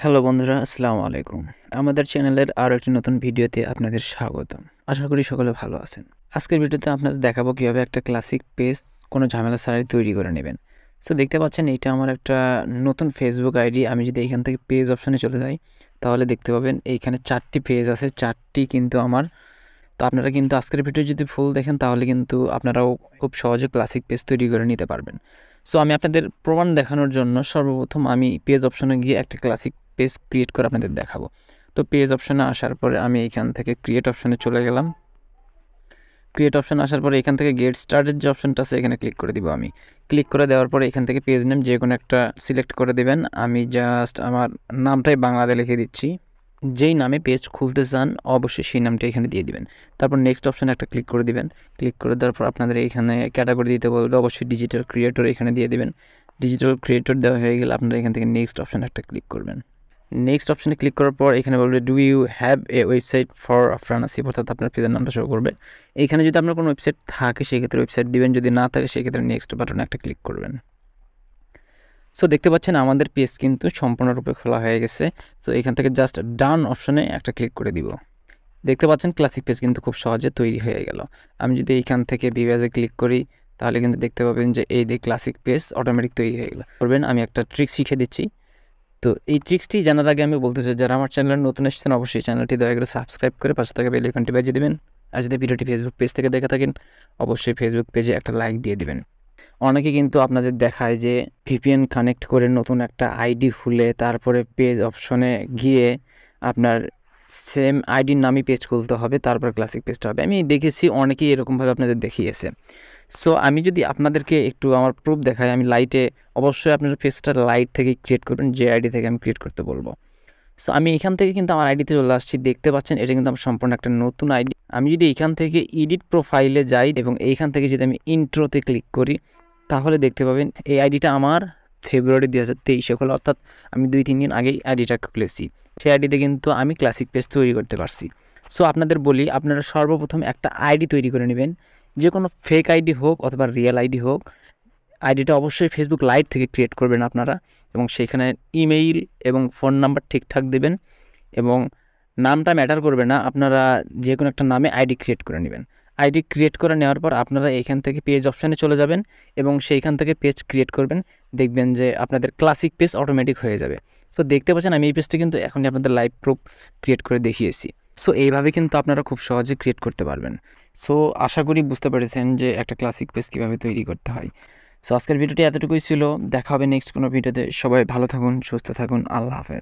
Hello বন্ধুরা, আসসালামু আলাইকুম। আমাদের চ্যানেলের আরও একটি নতুন ভিডিওতে আপনাদের স্বাগতম। আশা করি সকলে ভালো আছেন। আজকের ভিডিওতে আপনাদের দেখাবো কীভাবে একটা ক্লাসিক পেজ কোনো ঝামেলা ছাড়াই তৈরি করে নেবেন। সো দেখতে পাচ্ছেন এটা আমার একটা নতুন ফেসবুক আইডি। আমি যদি এখান থেকে পেজ অপশানে চলে যাই তাহলে দেখতে পাবেন এইখানে 4টি পেজ আছে, 4টি কিন্তু আমার। তো আপনারা কিন্তু আজকের ভিডিও যদি ফুল দেখেন তাহলে কিন্তু আপনারাও খুব সহজে ক্লাসিক পেজ তৈরি করে নিতে পারবেন। সো আমি আপনাদের প্রমাণ দেখানোর জন্য সর্বপ্রথম আমি পেজ অপশনে গিয়ে একটা ক্লাসিক পেজ ক্রিয়েট করে আপনাদের দেখাবো। তো পেজ অপশনে আসার পরে আমি এখান থেকে ক্রিয়েট অপশনে চলে গেলাম। ক্রিয়েট অপশন আসার পরে এখান থেকে গেট স্টার্টেড যে অপশনটা আছে এখানে ক্লিক করে দিব। আমি ক্লিক করে দেওয়ার পরে এখান থেকে পেজ নেম যে কোনো একটা সিলেক্ট করে দেবেন। আমি জাস্ট আমার নামটাই বাংলাতে লিখে দিচ্ছি। যেই নামে পেজ খুলতে চান অবশ্যই সেই নামটা এখানে দিয়ে দিবেন। তারপর নেক্সট অপশানে একটা ক্লিক করে দিবেন। ক্লিক করে দেওয়ার পর আপনাদের এখানে ক্যাটাগরি দিতে বলবে, অবশ্যই ডিজিটাল ক্রিয়েটর এখানে দিয়ে দিবেন। ডিজিটাল ক্রিয়েটর দেওয়া হয়ে গেলে আপনারা এখান থেকে নেক্সট অপশানে একটা ক্লিক করবেন। নেক্সট অপশানে ক্লিক করার পর এখানে বলবে do you have a website for friendship, অর্থাৎ আপনার পেজের নামটা শো করবে। এখানে যদি আপনার কোনো ওয়েবসাইট থাকে সেক্ষেত্রে ওয়েবসাইট দিবেন, যদি না থাকে সেক্ষেত্রে নেক্সট বাটনে একটা ক্লিক করবেন। সো দেখতে পাচ্ছেন আমাদের পেজ কিন্তু সম্পূর্ণরূপে খোলা হয়ে গেছে। তো এখান থেকে জাস্ট ডান অপশনে একটা ক্লিক করে দিব। দেখতে পাচ্ছেন ক্লাসিক পেজ কিন্তু খুব সহজে তৈরি হয়ে গেল। আমি যদি এইখান থেকে ভিউয়ার্সে ক্লিক করি তাহলে কিন্তু দেখতে পাবেন যে এই যে ক্লাসিক পেজ অটোমেটিক তৈরি হয়ে গেল। করবেন আমি একটা ট্রিক শিখে দিচ্ছি। তো এই ট্রিক্সটি জানার আগে আমি বলতে চাই, যারা আমার চ্যানেলে নতুন এসেছেন অবশ্যই চ্যানেলটি দয়া করে সাবস্ক্রাইব করে পাশে থাকা বেল আইকনটি বাজিয়ে দেবেন। আর যদি ভিডিওটি ফেসবুক পেজ থেকে দেখে থাকেন অবশ্যই ফেসবুক পেজে একটা লাইক দিয়ে দিবেন। অনেকে কিন্তু আপনাদের দেখায় যে ভিপিএন কানেক্ট করে নতুন একটা আইডি খুলে তারপরে পেজ অপশনে গিয়ে আপনার সেম আইডির নামই পেজ খুলতে হবে, তারপর ক্লাসিক পেজটা হবে। আমি দেখেছি অনেকেই এরকমভাবে আপনাদের দেখিয়েছে। সো আমি যদি আপনাদেরকে একটু আমার প্রুফ দেখাই, আমি লাইটে, অবশ্যই আপনার পেজটা লাইট থেকে ক্রিয়েট করবেন যে আইডি থেকে আমি ক্রিয়েট করতে বলবো। সো আমি এখান থেকে কিন্তু আমার আইডিতে চলে আসছি। দেখতে পাচ্ছেন এটা কিন্তু আমার সম্পূর্ণ একটা নতুন আইডি। আমি যদি এখান থেকে এডিট প্রোফাইলে যাই এবং এইখান থেকে যদি আমি ইন্ট্রোতে ক্লিক করি তাহলে দেখতে পাবেন এই আইডিটা আমার ফেব্রুয়ারি 2023 খোলা, অর্থাৎ আমি 2-3 দিন আগেই আইডিটা খুলেছি। সেই আইডিতে কিন্তু আমি ক্লাসিক পেজ তৈরি করতে পারছি। সো আপনাদের বলি, আপনারা সর্বপ্রথম একটা আইডি তৈরি করে নেবেন, যে কোনো ফেক আইডি হোক অথবা রিয়েল আইডি হোক। আইডিটা অবশ্যই ফেসবুক লাইট থেকে ক্রিয়েট করবেন আপনারা, এবং সেখানে ইমেইল এবং ফোন নাম্বার ঠিকঠাক দেবেন, এবং নামটা ম্যাটার করবে না, আপনারা যে কোনো একটা নামে আইডি ক্রিয়েট করে নেবেন। আইডি ক্রিয়েট করে নেওয়ার পর আপনারা এখান থেকে পেজ অপশানে চলে যাবেন এবং সেইখান থেকে পেজ ক্রিয়েট করবেন। দেখবেন যে আপনাদের ক্লাসিক পেজ অটোমেটিক হয়ে যাবে। সো দেখতে পাচ্ছেন আমি এই পেজটা কিন্তু এখনই আপনাদের লাইভ প্রুফ ক্রিয়েট করে দেখিয়েছি। সো এইভাবে কিন্তু আপনারা খুব সহজে ক্রিয়েট করতে পারবেন। সো আশা করি বুঝতে পেরেছেন যে একটা ক্লাসিক পেজ কীভাবে তৈরি করতে হয়। সো আজকের ভিডিওটি এতটুকুই ছিল। দেখা হবে নেক্সট কোনো ভিডিওতে। সবাই ভালো থাকুন, সুস্থ থাকুন। আল্লাহ হাফেজ।